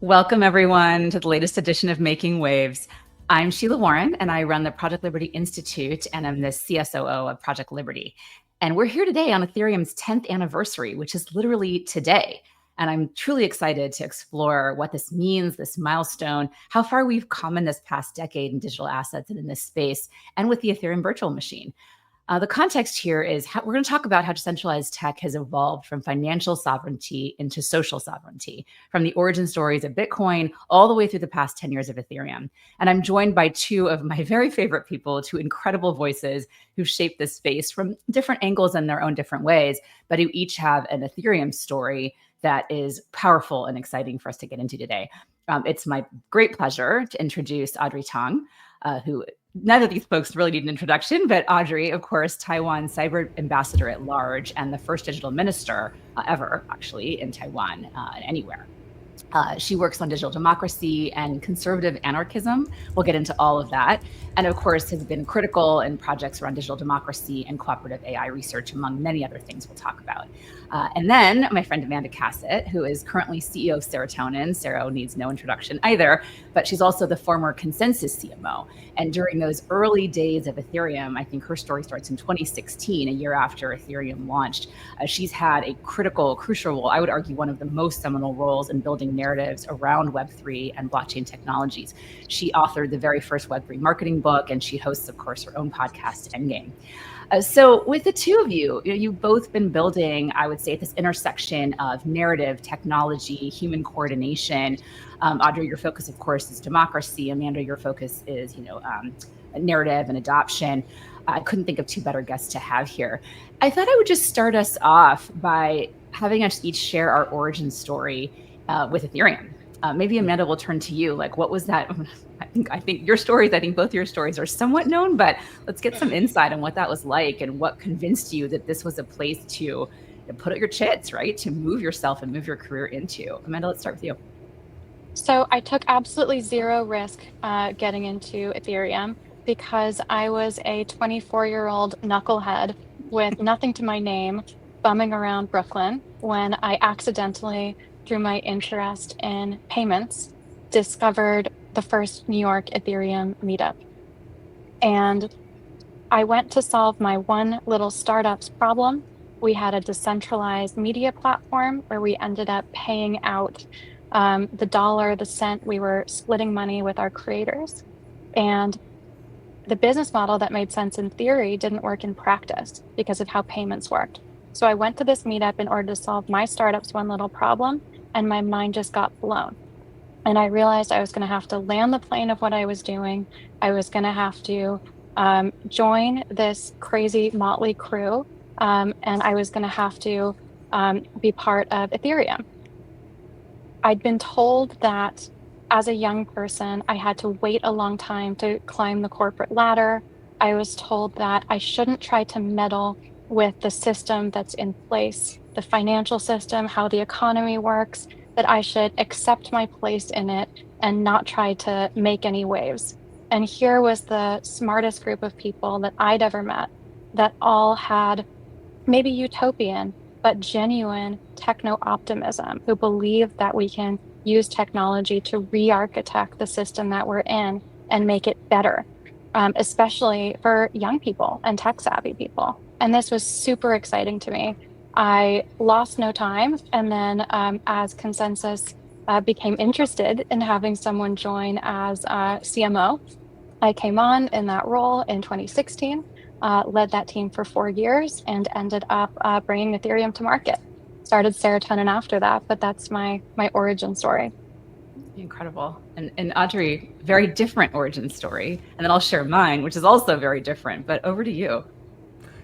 Welcome, everyone, to the latest edition of Making Waves. I'm Sheila Warren, and I run the Project Liberty Institute, and I'm the CSOO of Project Liberty. And we're here today on Ethereum's 10th anniversary, which is literally today. And I'm truly excited to explore what this means, this milestone, how far we've come in this past decade in digital assets and in this space, and with the Ethereum virtual machine. The context here is we're going to talk about how decentralized tech has evolved from financial sovereignty into social sovereignty, from the origin stories of Bitcoin all the way through the past 10 years of Ethereum. And I'm joined by two of my very favorite people, two incredible voices who've shaped this space from different angles in their own different ways, but who each have an Ethereum story that is powerful and exciting for us to get into today. It's my great pleasure to introduce Audrey Tang, who none of these folks really need an introduction, but Audrey, of course, Taiwan's cyber ambassador at large and the first digital minister ever, actually, in Taiwan and anywhere. She works on digital democracy and conservative anarchism. We'll get into all of that. And of course, has been critical in projects around digital democracy and cooperative AI research, among many other things we'll talk about. And then my friend Amanda Cassatt, who is currently CEO of Serotonin. Sero needs no introduction either, but she's also the former Consensus CMO. And during those early days of Ethereum, I think her story starts in 2016, a year after Ethereum launched. She's had a crucial role, I would argue one of the most seminal roles in building narratives around Web3 and blockchain technologies. She authored the very first Web3 marketing book, and she hosts, of course, her own podcast, Endgame. So with the two of you, you've both been building, I would say, at this intersection of narrative, technology, human coordination. Audrey, your focus, of course, is democracy. Amanda, your focus is, narrative and adoption. I couldn't think of two better guests to have here. I thought I would just start us off by having us each share our origin story with Ethereum. Maybe Amanda will turn to you. Like, what was that? I think your stories, I think both your stories are somewhat known, but let's get some insight on what that was like and what convinced you that this was a place to put out your chits, right? To move yourself and move your career into. Amanda, let's start with you. So I took absolutely zero risk getting into Ethereum because I was a 24-year-old knucklehead with nothing to my name, bumming around Brooklyn when I accidentally, through my interest in payments, discovered the first New York Ethereum meetup. And I went to solve my one little startup's problem. We had a decentralized media platform where we ended up paying out the dollar, the cent. We were splitting money with our creators. And the business model that made sense in theory didn't work in practice because of how payments worked. So I went to this meetup in order to solve my startup's one little problem, and my mind just got blown. And I realized I was going to have to land the plane of what I was doing. I was going to have to join this crazy motley crew, and I was going to have to be part of Ethereum. I'd been told that as a young person, I had to wait a long time to climb the corporate ladder. I was told that I shouldn't try to meddle with the system that's in place, the financial system, how the economy works, that I should accept my place in it and not try to make any waves. And here was the smartest group of people that I'd ever met that all had maybe utopian, but genuine techno-optimism, who believe that we can use technology to re-architect the system that we're in and make it better, especially for young people and tech-savvy people. And this was super exciting to me. I lost no time, and then as Consensus became interested in having someone join as CMO, I came on in that role in 2016. Led that team for 4 years and ended up bringing Ethereum to market. Started Serotonin after that, but that's my origin story. Incredible. And Audrey, very different origin story. And then I'll share mine, which is also very different, but over to you.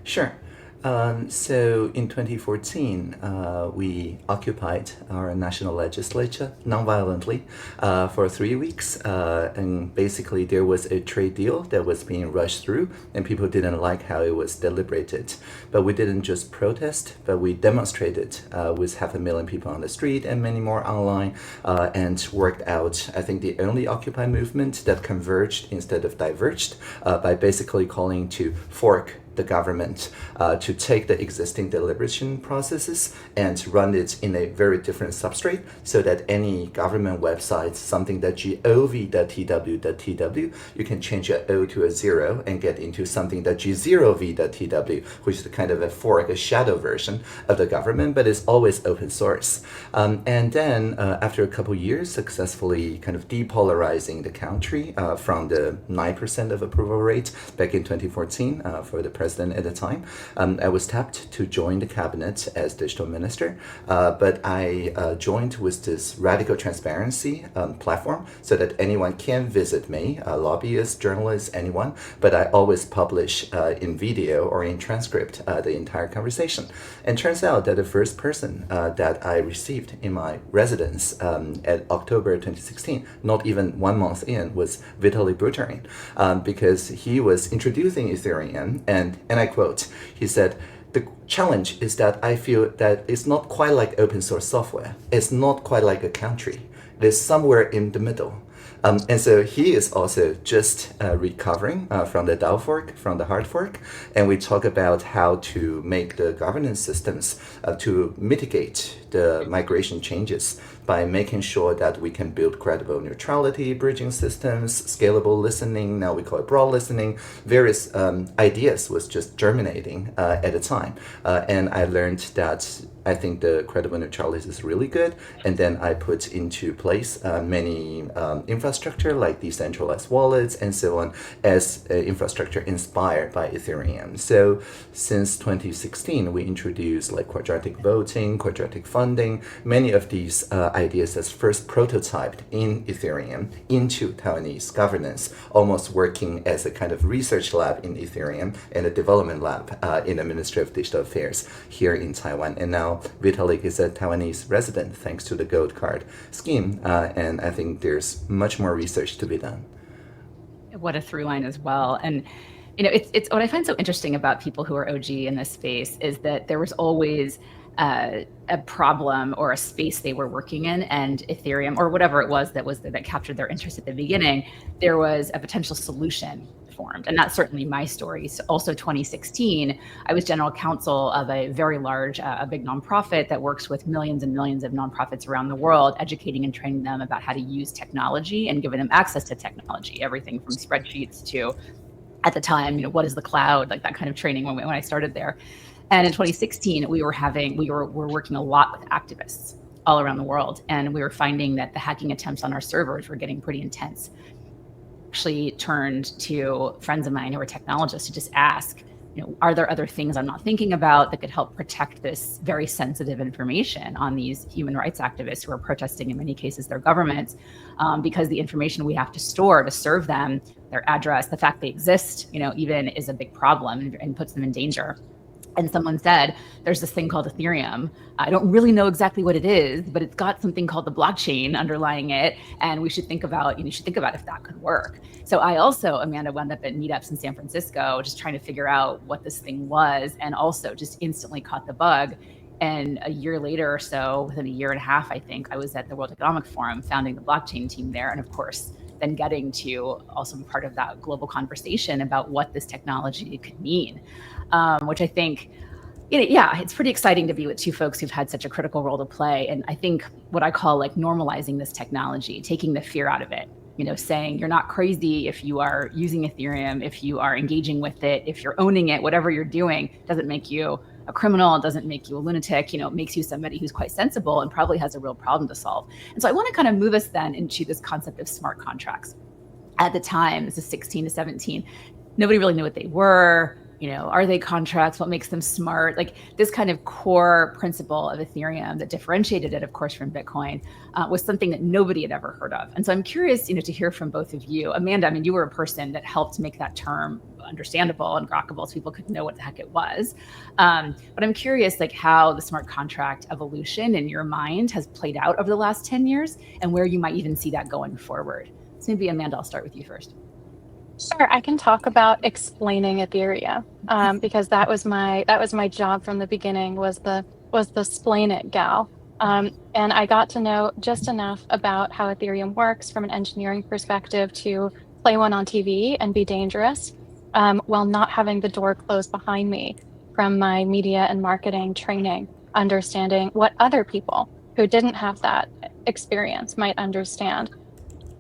Sure. So in 2014, we occupied our national legislature non-violently for 3 weeks. And basically there was a trade deal that was being rushed through, and people didn't like how it was deliberated. But we didn't just protest, but we demonstrated with 500,000 people on the street and many more online, and worked out, I think, the only Occupy movement that converged instead of diverged by basically calling to fork the government to take the existing deliberation processes and run it in a very different substrate, so that any government website, something that gov.tw.tw, you can change your O to a 0 and get into something that g0v.tw, which is kind of a fork, a shadow version of the government, but it's always open source. And then after a couple years, successfully kind of depolarizing the country from the 9% of approval rate back in 2014 for the president at the time, I was tapped to join the cabinet as digital minister, but I joined with this radical transparency platform so that anyone can visit me, lobbyists, journalists, anyone, but I always publish in video or in transcript the entire conversation. And turns out that the first person that I received in my residence at October 2016, not even 1 month in, was Vitaly Buterin, because he was introducing Ethereum, and I quote, he said, "The challenge is that I feel that it's not quite like open source software. It's not quite like a country. It's somewhere in the middle." And so he is also just recovering from the DAO fork, from the hard fork, and we talk about how to make the governance systems to mitigate the migration changes by making sure that we can build credible neutrality, bridging systems, scalable listening, now we call it broad listening, various ideas was just germinating at a time. And I learned that I think the credible neutrality is really good, and then I put into place many infrastructure like decentralized wallets and so on as infrastructure inspired by Ethereum. So since 2016, we introduced like quadratic voting, quadratic funding, many of these ideas as first prototyped in Ethereum into Taiwanese governance, almost working as a kind of research lab in Ethereum and a development lab in the Ministry of Digital Affairs here in Taiwan. And now Vitalik is a Taiwanese resident thanks to the Gold Card scheme, and I think there's much more research to be done. What a through line as well. And it's what I find so interesting about people who are OG in this space is that there was always a problem or a space they were working in, and Ethereum or whatever it was that captured their interest at the beginning, there was a potential solution formed. And that's certainly my story. So also 2016, I was general counsel of a very large, a big nonprofit that works with millions and millions of nonprofits around the world, educating and training them about how to use technology and giving them access to technology, everything from spreadsheets to, at the time, what is the cloud, like that kind of training when I started there. And in 2016, we were working a lot with activists all around the world. And we were finding that the hacking attempts on our servers were getting pretty intense. Actually turned to friends of mine who are technologists to just ask, are there other things I'm not thinking about that could help protect this very sensitive information on these human rights activists who are protesting, in many cases, their governments, because the information we have to store to serve them, their address, the fact they exist, even is a big problem and puts them in danger. And someone said, there's this thing called Ethereum. I don't really know exactly what it is, but it's got something called the blockchain underlying it. And we should think about, if that could work. So I also, Amanda, wound up at meetups in San Francisco, just trying to figure out what this thing was, and also just instantly caught the bug. And a year later or so, within a year and a half, I think, I was at the World Economic Forum, founding the blockchain team there. And of course, then getting to also be part of that global conversation about what this technology could mean, which I think, it's pretty exciting to be with two folks who've had such a critical role to play. And I think what I call like normalizing this technology, taking the fear out of it, saying you're not crazy if you are using Ethereum, if you are engaging with it, if you're owning it, whatever you're doing, doesn't make you a criminal, it doesn't make you a lunatic, it makes you somebody who's quite sensible and probably has a real problem to solve. And so I want to kind of move us then into this concept of smart contracts. At the time, this is 16 to 17, nobody really knew what they were. Are they contracts? What makes them smart? Like this kind of core principle of Ethereum that differentiated it, of course, from Bitcoin was something that nobody had ever heard of. And so I'm curious, to hear from both of you. Amanda, you were a person that helped make that term understandable and grokkable so people could know what the heck it was. But I'm curious, like how the smart contract evolution in your mind has played out over the last 10 years and where you might even see that going forward. So maybe Amanda, I'll start with you first. Sure, I can talk about explaining Ethereum because that was my job from the beginning, was the splain it gal. And I got to know just enough about how Ethereum works from an engineering perspective to play one on TV and be dangerous. while not having the door closed behind me from my media and marketing training, understanding what other people who didn't have that experience might understand.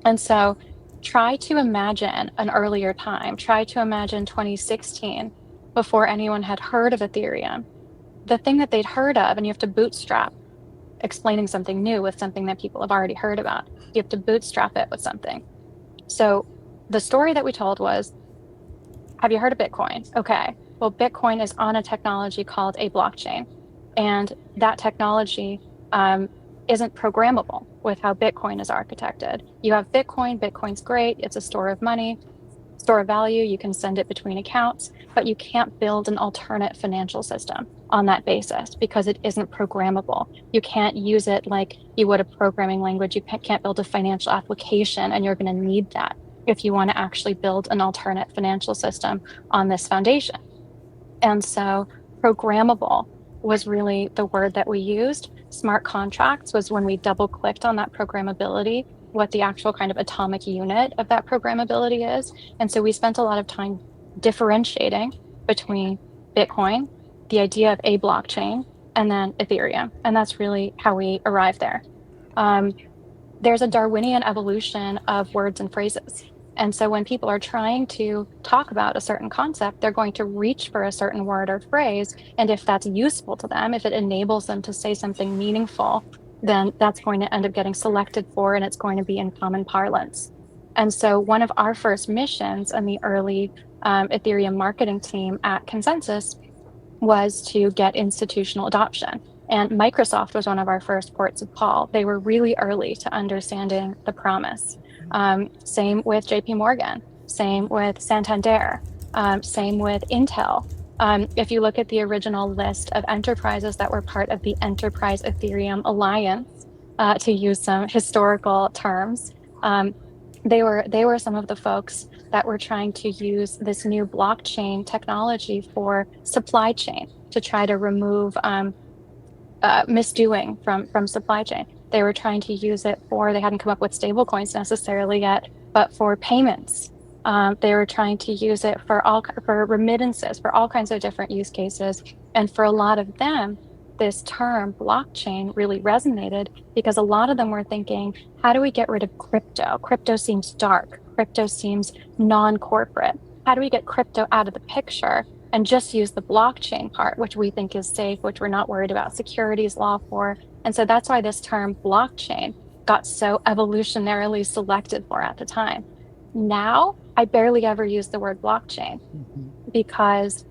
And so try to imagine an earlier time. Try to imagine 2016 before anyone had heard of Ethereum. The thing that they'd heard of, and you have to bootstrap explaining something new with something that people have already heard about. You have to bootstrap it with something. So the story that we told was, have you heard of Bitcoin? Okay. Well, Bitcoin is on a technology called a blockchain. And that technology isn't programmable with how Bitcoin is architected. You have Bitcoin, Bitcoin's great, it's a store of money, store of value, you can send it between accounts, but you can't build an alternate financial system on that basis because it isn't programmable. You can't use it like you would a programming language. You can't build a financial application, and you're going to need that if you want to actually build an alternate financial system on this foundation. And so programmable was really the word that we used. Smart contracts was when we double clicked on that programmability, what the actual kind of atomic unit of that programmability is. And so we spent a lot of time differentiating between Bitcoin, the idea of a blockchain, and then Ethereum. And that's really how we arrived there. There's a Darwinian evolution of words and phrases. And so when people are trying to talk about a certain concept, they're going to reach for a certain word or phrase. And if that's useful to them, if it enables them to say something meaningful, then that's going to end up getting selected for, and it's going to be in common parlance. And so one of our first missions in the early Ethereum marketing team at Consensus was to get institutional adoption. And Microsoft was one of our first ports of call. They were really early to understanding the promise. Same with JP Morgan, same with Santander, same with Intel. If you look at the original list of enterprises that were part of the Enterprise Ethereum Alliance, to use some historical terms, they were some of the folks that were trying to use this new blockchain technology for supply chain to try to remove misdoing from supply chain. They were trying to use it for, they hadn't come up with stable coins necessarily yet, but for payments. They were trying to use it for remittances, for all kinds of different use cases. And for a lot of them, this term blockchain really resonated because a lot of them were thinking, how do we get rid of crypto? Crypto seems dark. Crypto seems non-corporate. How do we get crypto out of the picture and just use the blockchain part, which we think is safe, which we're not worried about securities law for? And so that's why this term blockchain got so evolutionarily selected for at the time. Now, I barely ever use the word blockchain because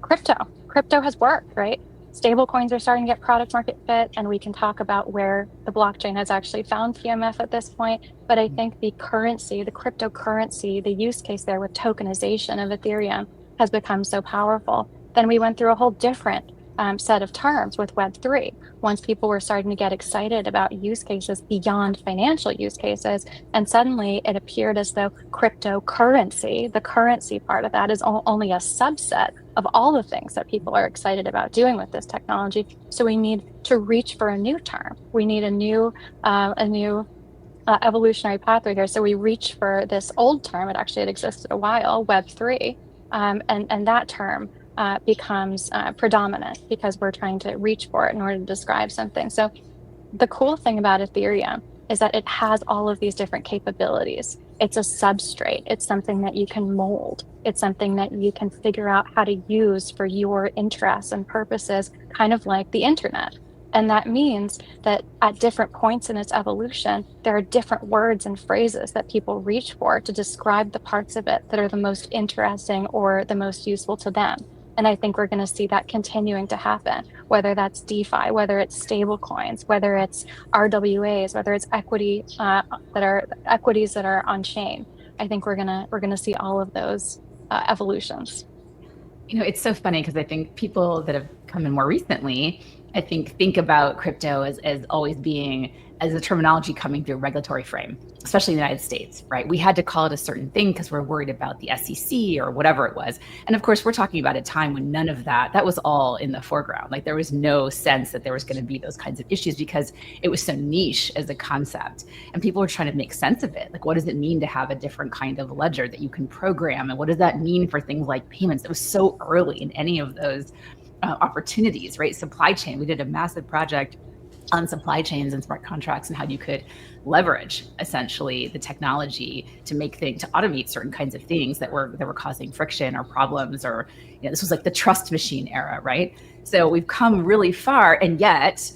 crypto has worked, right? Stable coins are starting to get product market fit, and we can talk about where the blockchain has actually found PMF at this point. But I think the currency, the cryptocurrency, the use case there with tokenization of Ethereum has become so powerful. Then we went through a whole different set of terms with Web3. Once people were starting to get excited about use cases beyond financial use cases, and suddenly it appeared as though cryptocurrency, the currency part of that, is only a subset of all the things that people are excited about doing with this technology. So we need to reach for a new term. We need a new evolutionary pathway here. So we reach for this old term. It actually had existed a while, Web3, and that term becomes predominant because we're trying to reach for it in order to describe something. So the cool thing about Ethereum is that it has all of these different capabilities. It's a substrate. It's something that you can mold. It's something that you can figure out how to use for your interests and purposes, kind of like the internet. And that means that at different points in its evolution, there are different words and phrases that people reach for to describe the parts of it that are the most interesting or the most useful to them. And I think we're going to see that continuing to happen, whether that's DeFi, whether it's stable coins, whether it's RWAs, whether it's equities that are on chain. I think we're gonna see all of those evolutions. You know, it's so funny because I think people that have come in more recently I think about crypto as always being as a terminology coming through a regulatory frame, especially in the United States, right? We had to call it a certain thing because we're worried about the SEC or whatever it was. And of course, we're talking about a time when none of that was all in the foreground. Like there was no sense that there was going to be those kinds of issues because it was so niche as a concept. And people were trying to make sense of it. Like, what does it mean to have a different kind of ledger that you can program? And what does that mean for things like payments? It was so early in any of those opportunities, right? Supply chain, we did a massive project on supply chains and smart contracts and how you could leverage essentially the technology to automate certain kinds of things that were causing friction or problems, or this was like the trust machine era, right? So we've come really far, and yet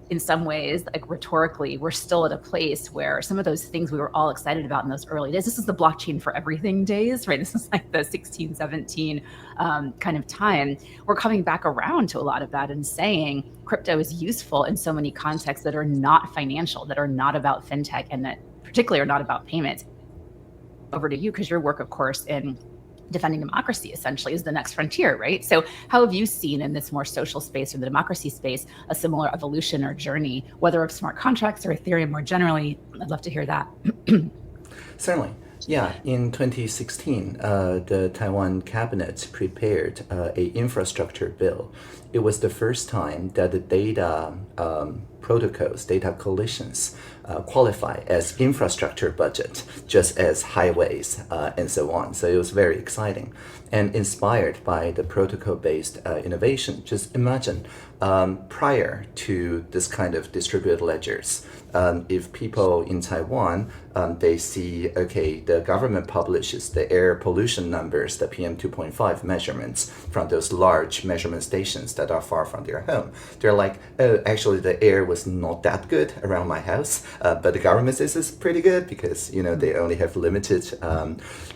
in some ways, like rhetorically, we're still at a place where some of those things we were all excited about in those early days, this is the blockchain for everything days, right? This is like the 16, 17 kind of time. We're coming back around to a lot of that and saying crypto is useful in so many contexts that are not financial, that are not about fintech, and that particularly are not about payments. Over to you, because your work, of course, in defending democracy essentially is the next frontier, right? So how have you seen in this more social space or the democracy space a similar evolution or journey, whether of smart contracts or Ethereum more generally? I'd love to hear that. Certainly. Yeah, in 2016, the Taiwan cabinet prepared a infrastructure bill. It was the first time that the data protocols, data coalitions, qualify as infrastructure budget, just as highways and so on. So it was very exciting and inspired by the protocol-based innovation. Just imagine prior to this kind of distributed ledgers, if people in Taiwan, they see, okay, the government publishes the air pollution numbers, the PM 2.5 measurements from those large measurement stations that are far from their home. They're like, oh, actually the air was not that good around my house, but the government says it's pretty good because, they only have limited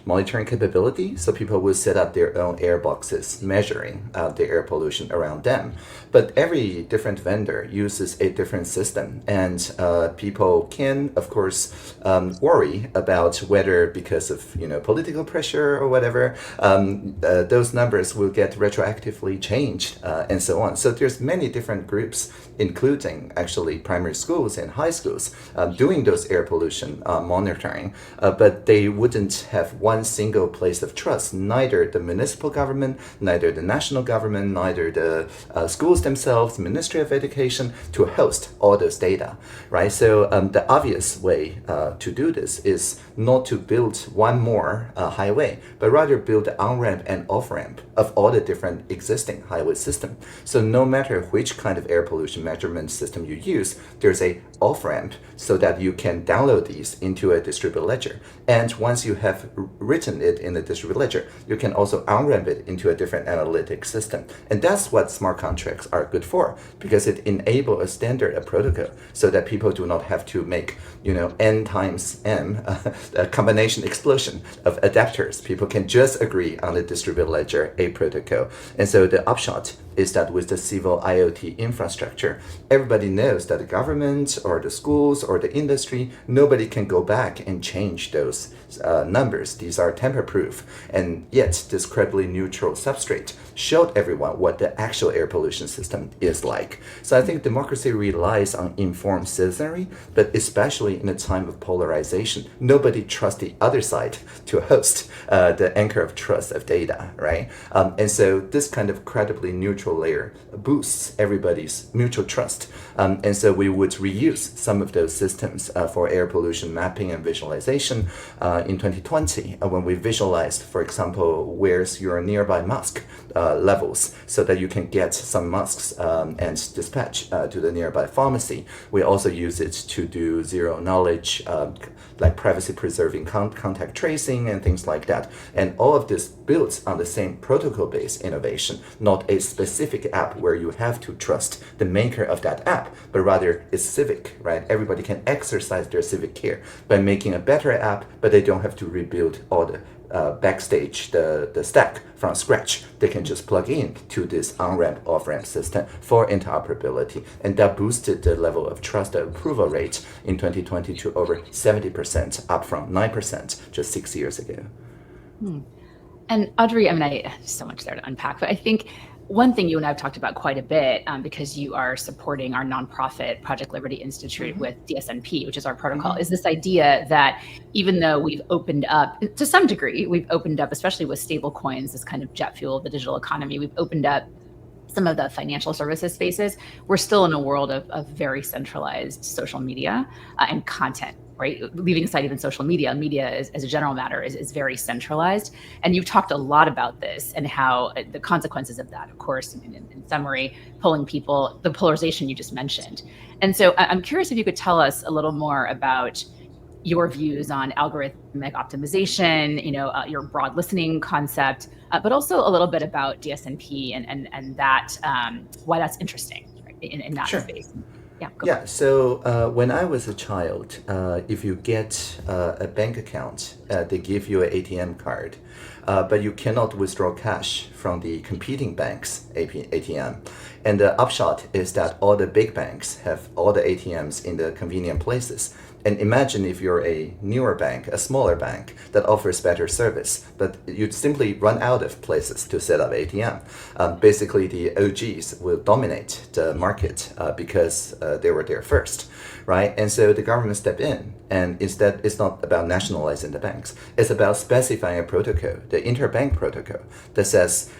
monitoring capability. So people will set up their own air boxes measuring the air pollution around them. But every different vendor uses a different system, and people can, of course, worry about whether because of political pressure or whatever, those numbers will get retroactively changed and so on. So there's many different groups, including actually primary schools and high schools, doing those air pollution monitoring, but they wouldn't have one single place of trust. Neither the municipal government, neither the national government, neither the schools themselves, Ministry of Education, to host all those data, right? So the obvious way to do this is not to build one more highway, but rather build the on-ramp and off-ramp of all the different existing highway system. So no matter which kind of air pollution measurement system you use, there's a off-ramp so that you can download these into a distributed ledger. And once you have written it in the distributed ledger, you can also on-ramp it into a different analytic system. And that's what smart contracts are good for, because it enables a standard, a protocol, so that people do not have to make, n times m, a combination explosion of adapters. People can just agree on the distributed ledger, a protocol. And so the upshot is that with the civil IoT infrastructure, everybody knows that the government or the schools or the industry, nobody can go back and change those numbers. These are tamper-proof. And yet this credibly neutral substrate showed everyone what the actual air pollution system is like. So I think democracy relies on informed citizenry, but especially in a time of polarization, nobody trusts the other side to host the anchor of trust of data, right? And so this kind of credibly neutral layer boosts everybody's mutual trust. And so we would reuse some of those systems for air pollution mapping and visualization in 2020 when we visualized, for example, where's your nearby mosque levels, so that you can get some masks and dispatch to the nearby pharmacy. We also use it to do zero knowledge, like privacy preserving contact tracing and things like that. And all of this builds on the same protocol-based innovation, not a specific app where you have to trust the maker of that app, but rather it's civic, right? Everybody can exercise their civic care by making a better app, but they don't have to rebuild all the backstage, the stack from scratch. They can just plug in to this on-ramp, off-ramp system for interoperability. And that boosted the level of trust approval rate in 2020 to over 70%, up from 9% just 6 years ago. And Audrey, I mean, so much there to unpack, but I think one thing you and I have talked about quite a bit, because you are supporting our nonprofit Project Liberty Institute with DSNP, which is our protocol, is this idea that even though we've opened up, to some degree, especially with stable coins, this kind of jet fuel of the digital economy, we've opened up some of the financial services spaces, we're still in a world of very centralized social media and content, right? Leaving aside even social media, as a general matter is very centralized. And you've talked a lot about this and how the consequences of that, of course, in summary, pulling people, the polarization you just mentioned. And so I'm curious if you could tell us a little more about your views on algorithmic optimization, your broad listening concept, but also a little bit about DSNP and that why that's interesting, right, in that space. Yeah. So when I was a child, if you get a bank account, they give you an ATM card, but you cannot withdraw cash from the competing bank's ATM. And the upshot is that all the big banks have all the ATMs in the convenient places. And imagine if you're a newer bank, a smaller bank that offers better service, but you'd simply run out of places to set up ATM. Basically, the OGs will dominate the market because they were there first, right? And so the government stepped in, and instead, it's not about nationalizing the banks. It's about specifying a protocol, the interbank protocol, that says,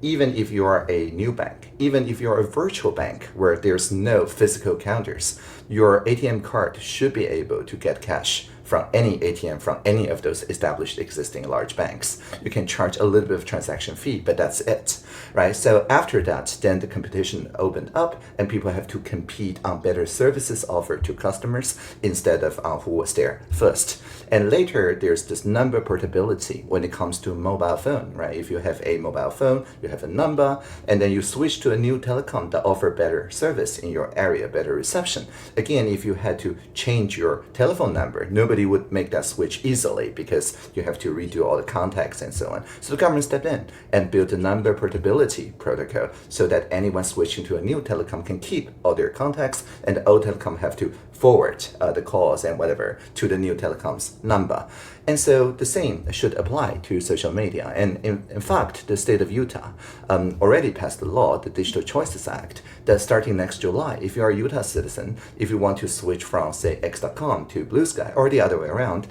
even if you are a new bank, even if you're a virtual bank where there's no physical counters, your ATM card should be able to get cash from any ATM from any of those established existing large banks. You can charge a little bit of transaction fee, but that's it, right? So after that, then the competition opened up and people have to compete on better services offered to customers instead of on who was there first. And later, there's this number portability when it comes to mobile phone, right? If you have a mobile phone, you have a number, and then you switch to a new telecom that offer better service in your area, better reception. Again, if you had to change your telephone number, nobody would make that switch easily because you have to redo all the contacts and so on. So the government stepped in and built a number portability protocol so that anyone switching to a new telecom can keep all their contacts, and the old telecom have to forward the calls and whatever to the new telecom's number. And so the same should apply to social media. And in fact, the state of Utah already passed the law, the Digital Choices Act, that starting next July, if you are a Utah citizen, if you want to switch from, say, X.com to Blue Sky or the other way around,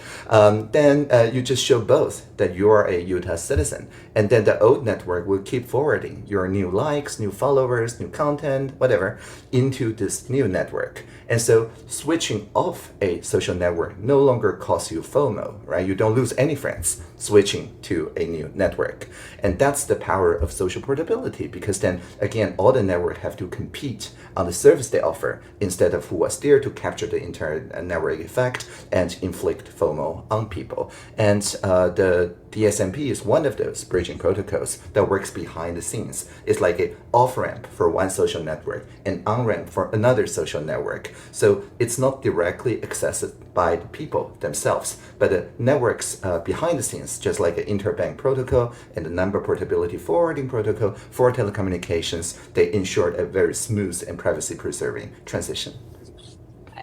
then you just show both that you are a Utah citizen. And then the old network will keep forwarding your new likes, new followers, new content, whatever, into this new network. And so switching off a social network no longer costs you FOMO, right? You don't lose any friends switching to a new network. And that's the power of social portability, because then, again, all the network have to compete on the service they offer instead of who was there to capture the entire network effect and inflict FOMO on people. And the DSNP is one of those bridging protocols that works behind the scenes. It's like an off-ramp for one social network, an on-ramp for another social network. So it's not directly accessed by the people themselves, but the networks behind the scenes, just like an interbank protocol and the number portability forwarding protocol for telecommunications, they ensured a very smooth and privacy-preserving transition.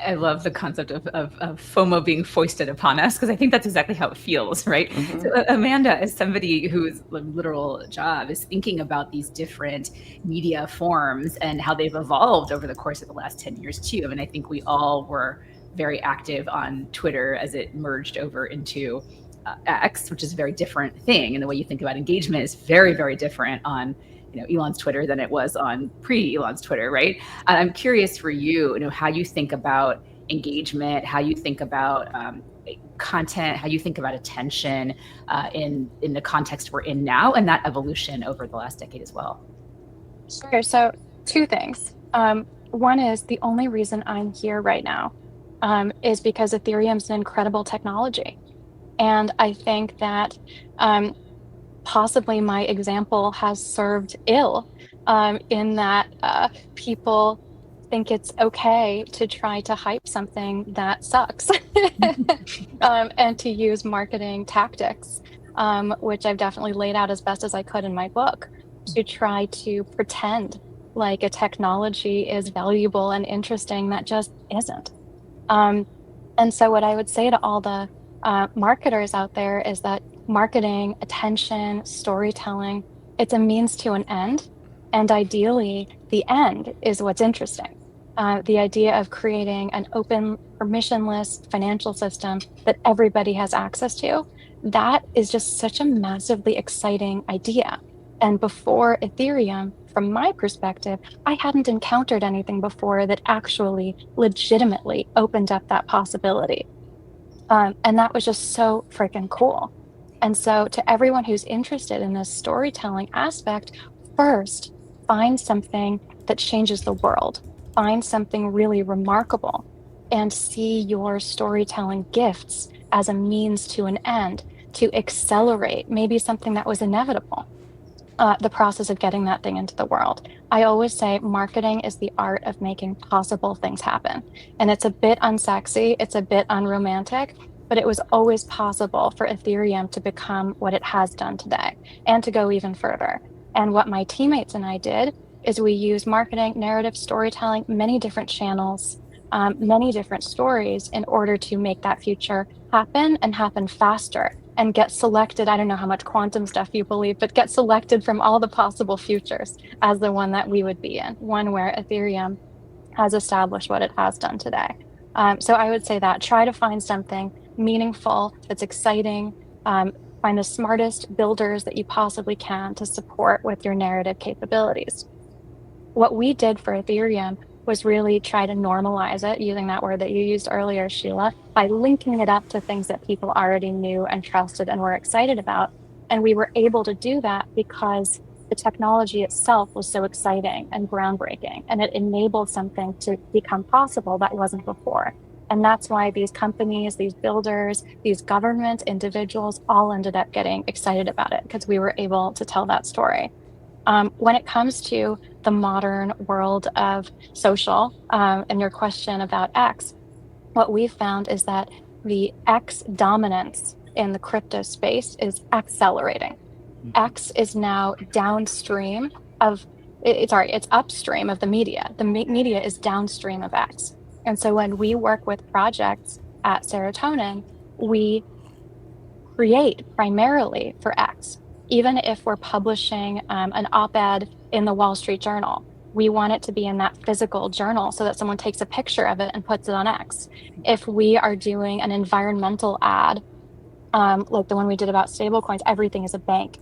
I love the concept of FOMO being foisted upon us, because I think that's exactly how it feels, right? So Amanda, as somebody whose literal job is thinking about these different media forms and how they've evolved over the course of the last 10 years too. I mean, I think we all were very active on Twitter as it merged over into X, which is a very different thing. And the way you think about engagement is very, very different on Elon's Twitter than it was on pre-Elon's Twitter, right? I'm curious for you, how you think about engagement, how you think about content, how you think about attention in the context we're in now, and that evolution over the last decade as well. Sure. So two things. One is the only reason I'm here right now is because Ethereum's an incredible technology. And I think that possibly my example has served ill in that people think it's okay to try to hype something that sucks and to use marketing tactics, which I've definitely laid out as best as I could in my book, to try to pretend like a technology is valuable and interesting that just isn't. And so what I would say to all the marketers out there is that marketing, attention, storytelling, it's a means to an end. And ideally, the end is what's interesting. The idea of creating an open, permissionless financial system that everybody has access to, that is just such a massively exciting idea. And before Ethereum, from my perspective, I hadn't encountered anything before that actually legitimately opened up that possibility. And that was just so freaking cool. And so, to everyone who's interested in this storytelling aspect, first, find something that changes the world, find something really remarkable, and see your storytelling gifts as a means to an end to accelerate maybe something that was inevitable, the process of getting that thing into the world. I always say marketing is the art of making possible things happen. And it's a bit unsexy, it's a bit unromantic, but it was always possible for Ethereum to become what it has done today and to go even further. And what my teammates and I did is we used marketing, narrative, storytelling, many different channels, many different stories in order to make that future happen and happen faster and get selected. I don't know how much quantum stuff you believe, but get selected from all the possible futures as the one that we would be in, one where Ethereum has established what it has done today. So I would say that try to find something meaningful that's exciting. Find the smartest builders that you possibly can to support with your narrative capabilities. What we did for Ethereum was really try to normalize it, using that word that you used earlier, Sheila, by linking it up to things that people already knew and trusted and were excited about. And we were able to do that because the technology itself was so exciting and groundbreaking, and it enabled something to become possible that wasn't before. And that's why these companies, these builders, these government individuals all ended up getting excited about it because we were able to tell that story. When it comes to the modern world of social, and your question about X, what we've found is that the X dominance in the crypto space is accelerating. X is now downstream of, it's upstream of the media. The media is downstream of X. And so when we work with projects at Serotonin, we create primarily for X. Even if we're publishing an op-ed in the Wall Street Journal, we want it to be in that physical journal so that someone takes a picture of it and puts it on X. If we are doing an environmental ad, like the one we did about stablecoins, everything is a bank.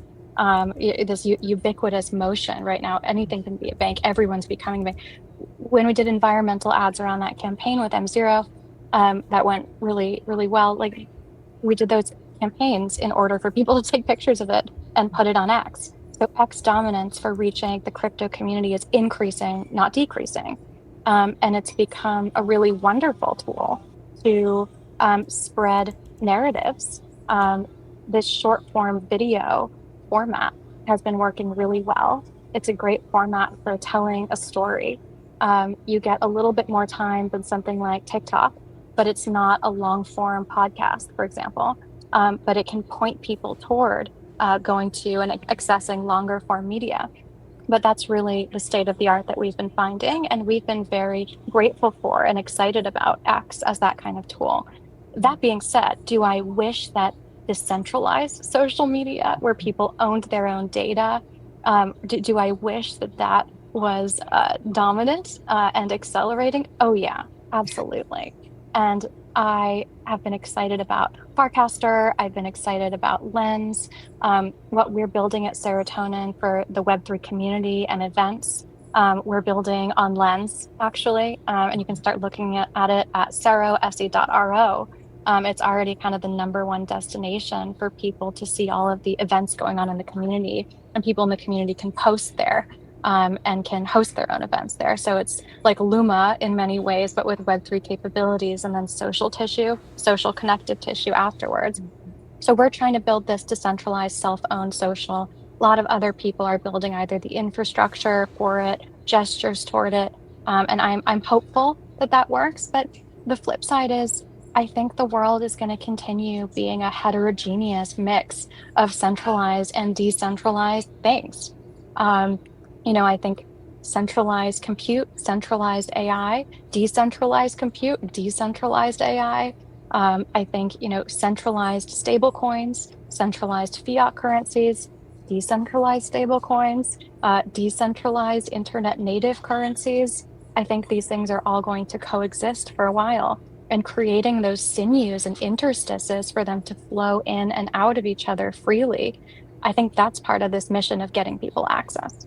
This ubiquitous motion right now, anything can be a bank. Everyone's becoming a bank. When we did environmental ads around that campaign with M0, that went really, really well. Like, we did those campaigns in order for people to take pictures of it and put it on X. So X dominance for reaching the crypto community is increasing, not decreasing. And it's become a really wonderful tool to spread narratives. This short form video format has been working really well. It's a great format for telling a story. You get a little bit more time than something like TikTok, but it's not a long form podcast, for example. But it can point people toward going to and accessing longer form media. But that's really the state of the art that we've been finding, and we've been very grateful for and excited about X as that kind of tool. That being said, do I wish that decentralized social media, where people owned their own data, do I wish that that was dominant and accelerating? Oh yeah, absolutely. And I have been excited about Farcaster. I've been excited about Lens, what we're building at Serotonin for the Web3 community and events. We're building on Lens, actually, and you can start looking at it at sero.se.ro. It's already kind of the #1 destination for people to see all of the events going on in the community, and people in the community can post there. And can host their own events there. So it's like Luma in many ways, but with Web3 capabilities, and then social tissue, social connective tissue afterwards. So we're trying to build this decentralized, self-owned social. A lot of other people are building either the infrastructure for it, gestures toward it, and I'm hopeful that that works. But the flip side is, I think the world is going to continue being a heterogeneous mix of centralized and decentralized things. Um, I think centralized compute, centralized AI, decentralized compute, decentralized AI. I think, centralized stable coins, centralized fiat currencies. decentralized stablecoins, decentralized internet native currencies. I think these things are all going to coexist for a while, and creating those sinews and interstices for them to flow in and out of each other freely. I think that's part of this mission of getting people access.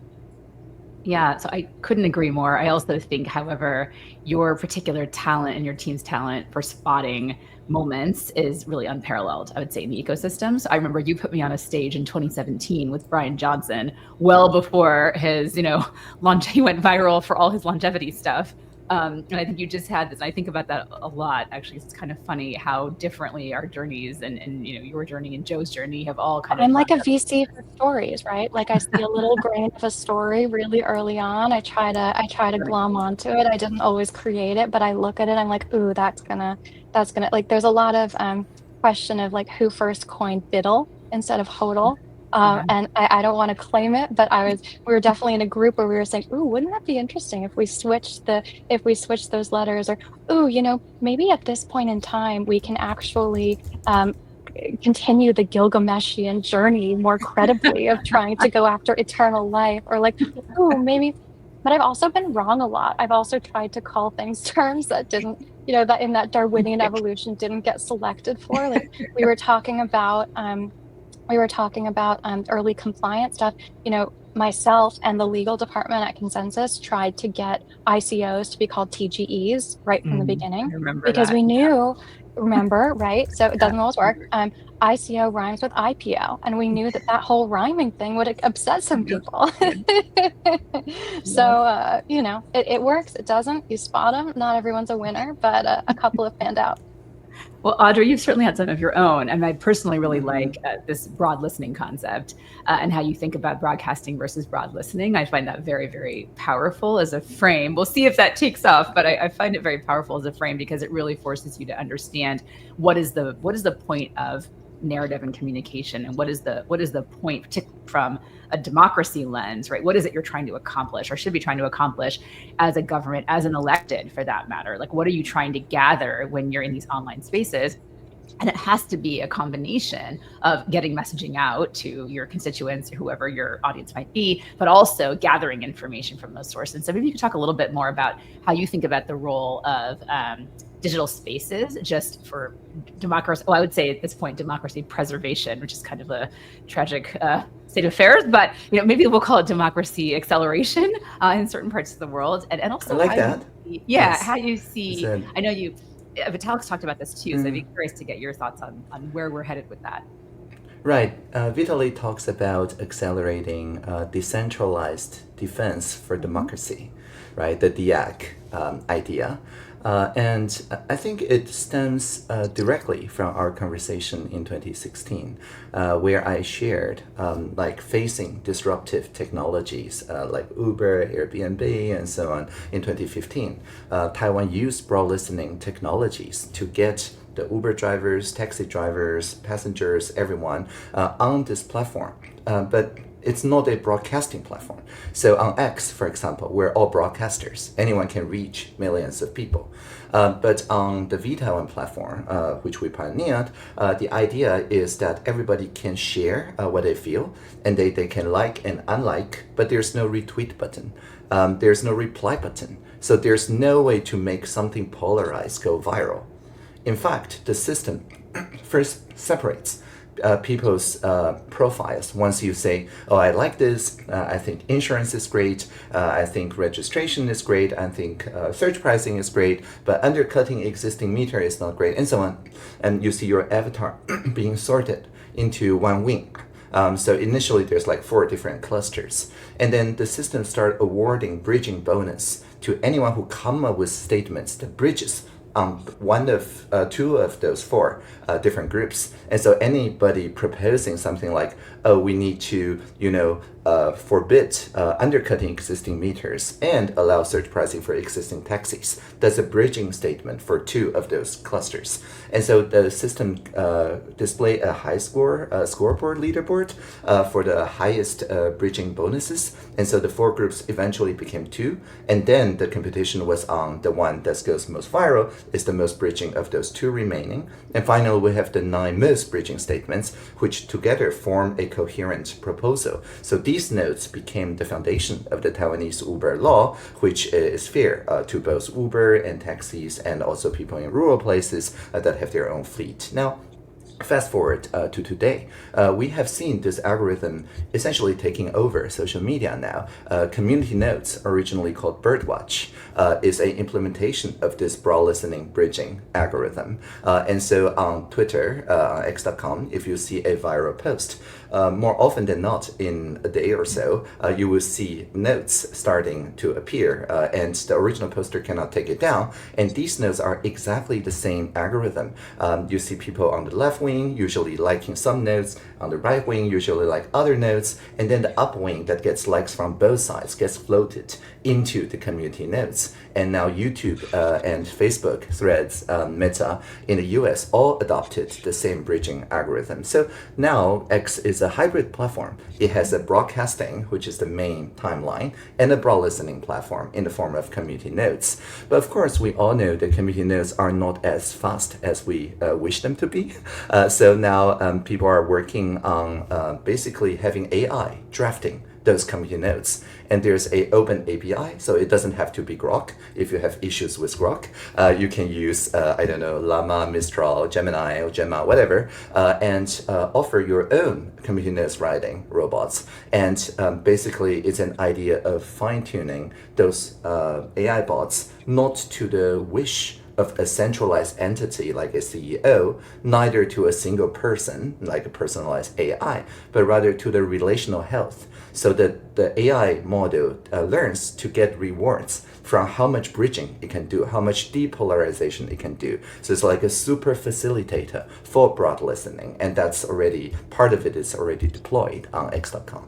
Yeah, so I couldn't agree more. I also think, however, your particular talent and your team's talent for spotting moments is really unparalleled, I would say, in the ecosystem. So I remember you put me on a stage in 2017 with Brian Johnson, well before his, he went viral for all his longevity stuff. And I think you just had this, and I think about that a lot, actually. It's kind of funny how differently our journeys and your journey and Joe's journey have all kind of I'm like a lined up. VC for stories, right? Like I see a little grain of a story really early on. I try to glom onto it. I didn't always create it, but I look at it, I'm like, ooh, that's gonna like there's a lot of question of like who first coined biddle instead of hodl. Yeah. And I don't want to claim it, but we were definitely in a group where we were saying, ooh, wouldn't that be interesting if we switched those letters, or ooh, maybe at this point in time we can actually continue the Gilgameshian journey more credibly of trying to go after eternal life, or like, oh, maybe. But I've also been wrong a lot. I've also tried to call things terms that didn't, that in that Darwinian evolution didn't get selected for. Like we were talking about, early compliance stuff. Myself and the legal department at Consensus tried to get ICOs to be called TGEs right from the beginning, I remember because that. we knew, remember, right? So it doesn't always work. Yeah. ICO rhymes with IPO, and we knew that whole rhyming thing would upset some people. So, it works, it doesn't, you spot them. Not everyone's a winner, but a couple have panned out. Well, Audrey, you've certainly had some of your own, and I personally really like this broad listening concept and how you think about broadcasting versus broad listening. I find that very, very powerful as a frame. We'll see if that takes off, but I find it very powerful as a frame because it really forces you to understand what is the point of narrative and communication, and what is the point, particularly from a democracy lens, right? What is it you're trying to accomplish, or should be trying to accomplish as a government, as an elected for that matter? Like, what are you trying to gather when you're in these online spaces? And it has to be a combination of getting messaging out to your constituents or whoever your audience might be, but also gathering information from those sources. So maybe you could talk a little bit more about how you think about the role of digital spaces just for democracy. Well, I would say at this point, democracy preservation, which is kind of a tragic state of affairs, but maybe we'll call it democracy acceleration in certain parts of the world. And also, I like that. Yes. How you see, So, I know Vitalik's talked about this too, so I'd be curious to get your thoughts on where we're headed with that. right. Vitalik talks about accelerating decentralized defense for democracy, right? The DIAC idea. And I think it stems directly from our conversation in 2016, where I shared facing disruptive technologies like Uber, Airbnb, and so on in 2015. Taiwan used broad listening technologies to get the Uber drivers, taxi drivers, passengers, everyone on this platform. But it's not a broadcasting platform. So on X, for example, we're all broadcasters. Anyone can reach millions of people. But on the VTaiwan platform, which we pioneered, the idea is that everybody can share what they feel, and they can like and unlike, but there's no retweet button. There's no reply button. So there's no way to make something polarized go viral. In fact, the system first separates people's profiles. Once you say, oh, I like this, I think insurance is great, I think registration is great, I think search pricing is great, but undercutting existing meter is not great, and so on. And you see your avatar being sorted into one wing. So initially there's like 4 different clusters. And then the system start awarding bridging bonus to anyone who come up with statements that bridges on one of 2 of those 4 different groups. And so anybody proposing something like, oh, we need to, forbid undercutting existing meters and allow surge pricing for existing taxis. That's a bridging statement for two of those clusters. And so the system display a high scoreboard leaderboard for the highest bridging bonuses. And so the four groups eventually became two. And then the competition was on the one that goes most viral is the most bridging of those two remaining. And finally, we have the 9 most bridging statements, which together form a coherent proposal. So these nodes became the foundation of the Taiwanese Uber law, which is fair to both Uber and taxis and also people in rural places that have their own fleet. Now, fast forward to today, we have seen this algorithm essentially taking over social media now. Community nodes, originally called Birdwatch, is an implementation of this broad listening bridging algorithm. And so on Twitter, on x.com, if you see a viral post, more often than not in a day or so, you will see nodes starting to appear and the original poster cannot take it down. And these nodes are exactly the same algorithm. You see people on the left wing usually liking some nodes, on the right wing usually like other nodes, and then the up wing that gets likes from both sides gets floated into the community nodes. And now YouTube and Facebook, Threads, Meta in the US all adopted the same bridging algorithm. So now X is a hybrid platform. It has a broadcasting, which is the main timeline, and a broad listening platform in the form of community nodes. But of course, we all know that community nodes are not as fast as we wish them to be. So now people are working on basically having AI drafting those community nodes. And there's a open API, so it doesn't have to be Grok. If you have issues with Grok, you can use, I don't know, Llama, Mistral, Gemini, or Gemma, whatever, and offer your own community nodes writing robots. And basically, it's an idea of fine-tuning those AI bots not to the wish of a centralized entity like a CEO, neither to a single person like a personalized AI, but rather to the relational health, so that the AI model learns to get rewards from how much bridging it can do, how much depolarization it can do. So it's like a super facilitator for broad listening, and that's already, part of it is already deployed on x.com.